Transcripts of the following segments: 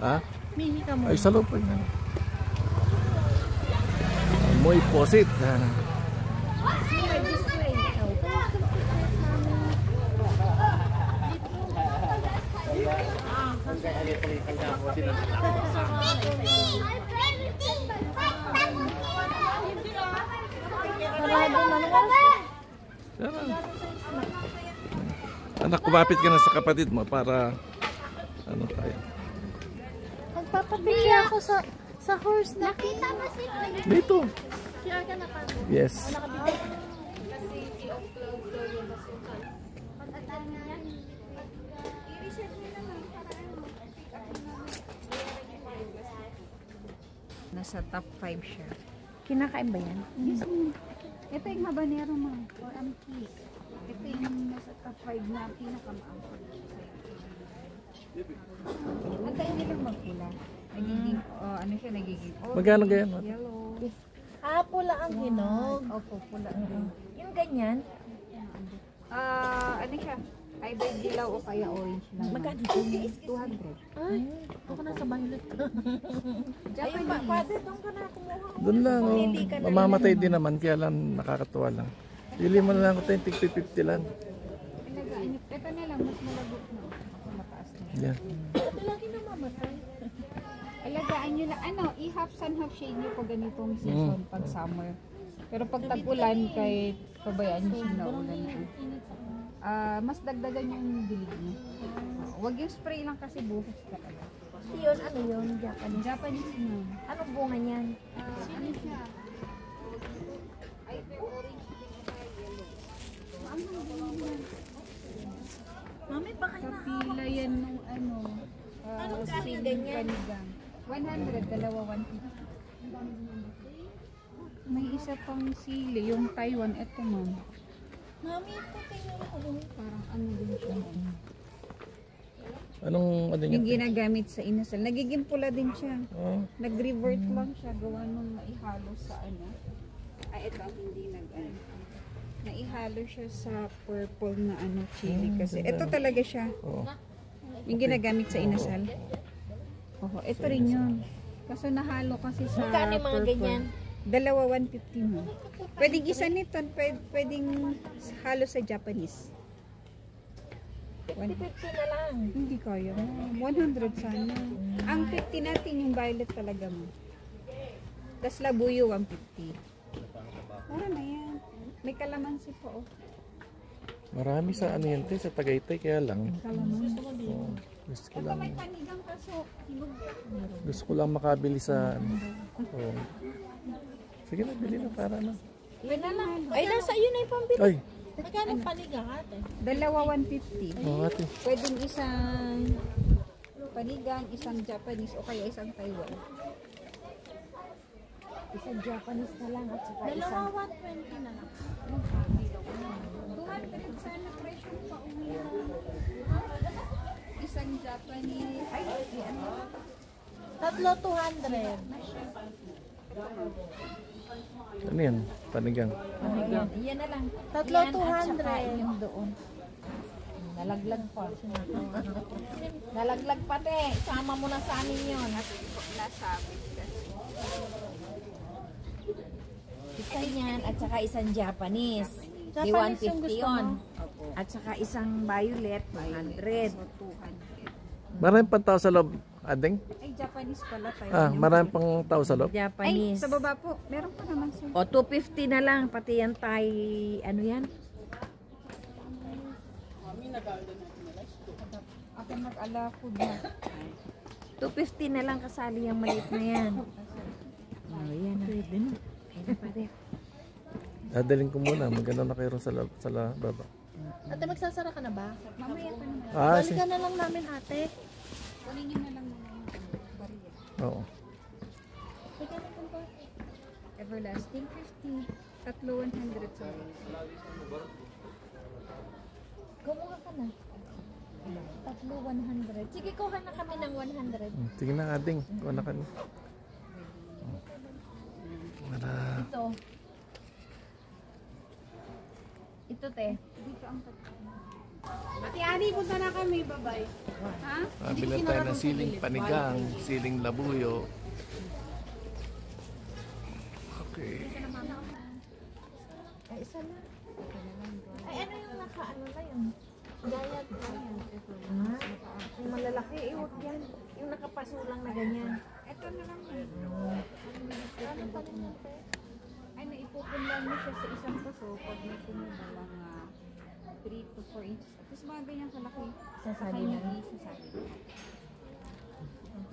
Ha? Mihi ka mo. Ay, sa loob pa yun. Muy posit. Anak, kumapit ka na sa kapatid mo para ano tayo. Magpapapili ako sa horse na. Nakita ba si Dito. CR ka na pa? Yes. Nasa top 5 siya. Kinakain ba yan? Ito yung habanero mo. Or amki. Ito yung nasa top 5 na pinakamaangkot. Antayin nilang magpula. Nagiging, ano siya, nagiging orange, Magkano ganyan? yellow. Pula ang hinog. Opo, pula. Yung ganyan? Ano siya? Either dilaw o kaya orange lang. Magkano ito? 200. Ay, ako na sa violet. Ayun pa, pwede doon ka na kumuha. Doon lang. Oh. Mamamatay din naman. Kaya lang nakakatuwa lang. Bili mo na lang ito yung 50 lang. Ito na lang, mas malagok na. Mas mataas na. Yan. Ito lagi na mamatay. Alagaan nyo lang, i-half sun, half shade nyo pag ganitong season, pag summer. Pero pag tag-ulan, kahit pabayaan nyo siya na ulan na. Mas dagdagan yung dilig nyo. Huwag yung spray lang kasi buhos talaga. Yun, ano yun? Japanese. Japanese na. Anong bunga niyan? Ano siya? Ay, pero orange din siya, yellow. Mami, baka na. Kapila yan nung Anong kanin ganyan? 100, dalawa 150. May isa pang sili, yung Taiwan. Ito, ma'am. Mami, ito tingnan mo. Parang ano din siya. Anong ano Yung niya? ginagamit sa inasal. Nagiging pula din siya. Oh. Nag-revert lang siya. Gawa nung naihalo sa ito ang hindi naihalo siya sa purple na chili kasi. Ito talaga siya. Oh. Yung ginagamit sa inasal. Oh, ito rin yun. Kaso nahalo kasi sa Magkano yung mga purple. ganyan? Dalawa 150 mo. Pwedeng isa nito, pwedeng halo sa Japanese. 50 na lang. Hindi kaya mo. 100 sana. Ang 50 natin yung violet talaga mo. Tapos labuyo 150. Mura na yan. May kalamansi pa Marami sa ano yan, sa Tagaytay, kaya lang. Kalamansi. Oh, gusto ko Ito lang. may panigang kaso. Gusto ko lang makabili sa ano. Oh. Sige na, bili na para na. Yan na lang. Ay, nasa iyo na yung pambili. Ay! Magkano panigang ate? Dalawa 150. Oh, ate. Pwedeng isang panigang, isang Japanese o kaya isang Taiwan. Isang Japanese na lang at saka Dalawa isang 120 na lang. 200 sana presyo pa uwi na. Isang Japanese. Ay, ano? Tatlo 200. Ano yan? Panigang. Yan na lang. Tatlo Yan, at saka 200. yung doon. Nalaglag pa. Nalaglag pa te. Sama mo na sa amin yun. Nasabit kasi. Isa yan at saka isang Japanese. Di Japanese yung 150 gusto yun. mo? At saka isang violet, 100. So, 200. Maraming pang tao sa loob, Adeng? Ay, Japanese pala tayo. Maraming pang tao sa loob? Ay, Japanese. sa baba po. Meron pa naman sir. O, 250 na lang. Pati yan Thai, ano yan? Ako mag-ala food na. 250 na lang kasali yung maliit na yan. O, yan na. Pwede na. Pwede pa rin. Dadaling ko muna. Maganda na kayo ron sa baba. Ate, magsasara ka na ba? Mamaya pa naman. Balikan na lang namin ate. Kunin nyo na lang muna yung bariya. Oo. Everlasting 50. Tatlo 100 sa Kumuha ka na. Tatlo 100. Sige, kuha na kami ng 100. Sige na, Adeng. Kuha na kami. Ito. Ito, te. Dito ang tatlo. Ate Ani, punta na kami. Bye-bye. Ha? Bili tayo ng siling panigang, siling labuyo. Okay. Ay, isa na. Ay, ano yung naka-ano na yun? Gayat na yan. Yung malalaki, iwag yan. Yung nakapasulang na ganyan. Ito na lang. Ano pa rin yun, te? Ay, naipupunlan mo siya sa isang puso pag may tumubalang 3 to 4 inches. Tapos mga ganyan kalaki. Sasali Kanya na. isasali.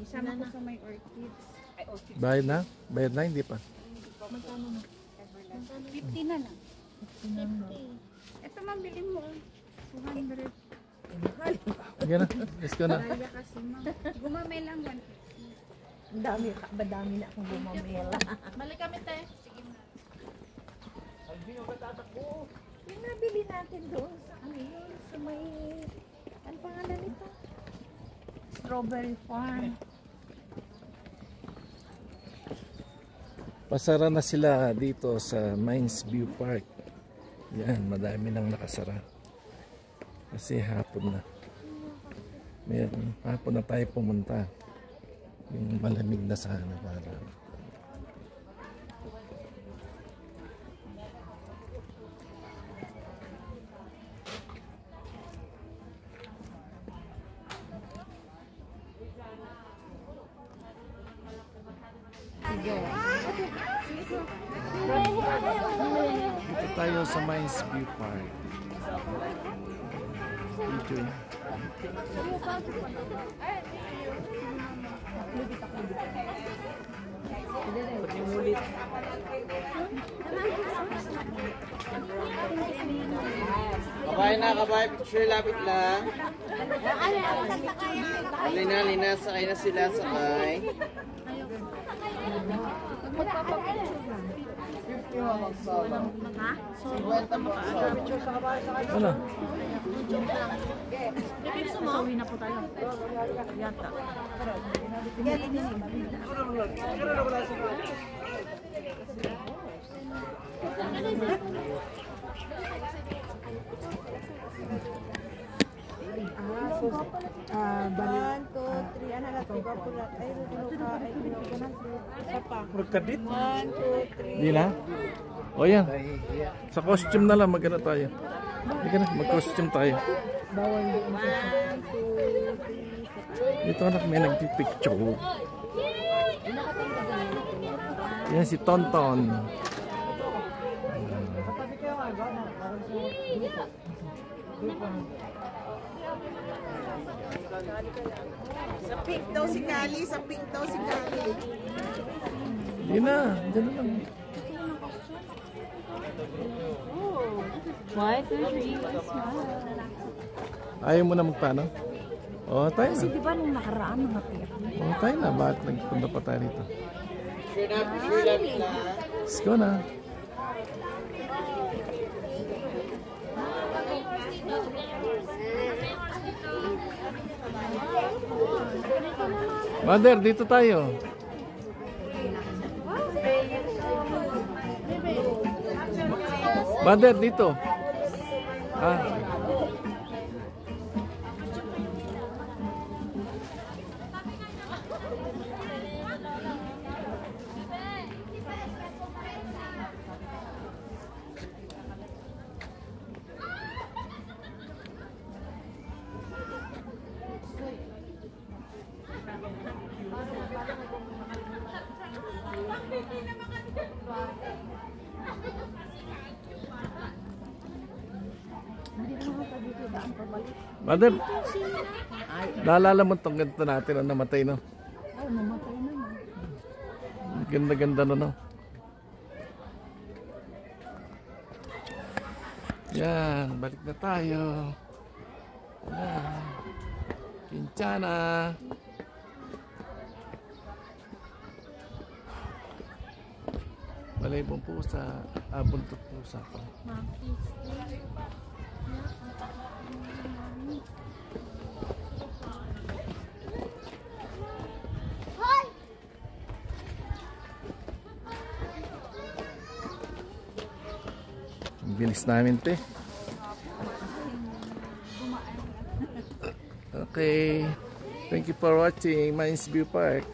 Isama ko sa may orchids. Ay, orchids. Bayad na? Bayad na? Hindi pa. Magkano na? 50 na lang. 50. Ito mabili mo. 200. Sige na. Let's go na. Kaya kasi ma'am. Gumamay lang. Ang dami, dami na akong bumamela. Balik kami tayo. Sige na. Yung nabili natin doon sa ano yun, sa may, ano pangalan nito? Strawberry Farm. Pasara na sila dito sa Mines View Park. Yan, madami nang nakasara. Kasi hapon na. Hapon na tayo pumunta. Yung malamig na sana para. Dito tayo sa Mines View Park. Video. Kabay na, kabay. Picture lapit lang. Lina, Lina. Sakay na sila, sakay. Ano? Sasawi na po tayo. Yata. One, two, three. Ano na to? Ay, Magkadit? 1, 2, 3. Hindi na? O yan. Sa costume na lang magana tayo. Hindi ka na, mag-costume tayo. Dito anak may nagpipicture. Yan si Tonton. Sa pink daw si Kali, sa pink daw si Kali. Hindi na, dyan na lang. 1, 2, 3. Ayaw mo na magpaano? O, tayo Kasi na. di ba nung nakaraan mga tiyak? O, tayo na. Bakit nagpunta pa tayo rito? Picture na, picture lapit lang. Let's go na. Mother, dito tayo. Mother, dito. Ah. Mother, naalala mo itong ganito natin na namatay, no? Oh, namatay naman. Ganda-ganda na, no? Yan, balik na tayo. Yan. Kinchana. Balaybong pusa, buntot pusa pa. Ang bilis namin, te. Okay. Thank you for watching Mines View Park.